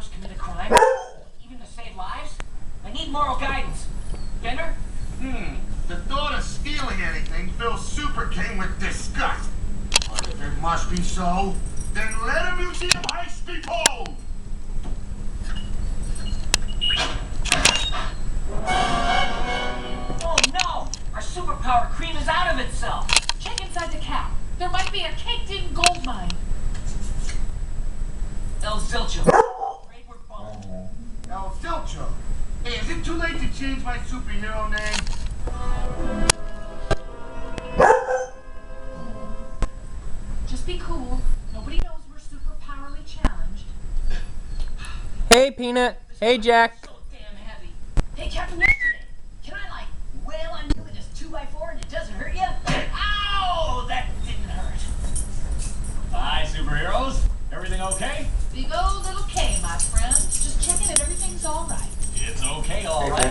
superheroes commit a crime, even to save lives? I need moral guidance. Bender? The thought of stealing anything fills Super King with disgust. But if it must be so, then let a museum heist be pulled! Oh no! Our superpower cream is out of itself! Check inside the cap. There might be a caked-in gold mine. El Zilcho. Afraid we're boned. El Zilcho. Hey, is it too late to change my superhero name? Just be cool. Nobody knows we're superpowerly challenged. Hey, Peanut. Hey, Jack. So damn heavy. Hey, Captain Yesterday. Can I, like, wail on you with this 2x4 and it doesn't hurt you? Ow! That didn't hurt. Hi, superheroes. Everything okay? Big old little K, my friend. Just checking if everything's all right. It's okay, all right.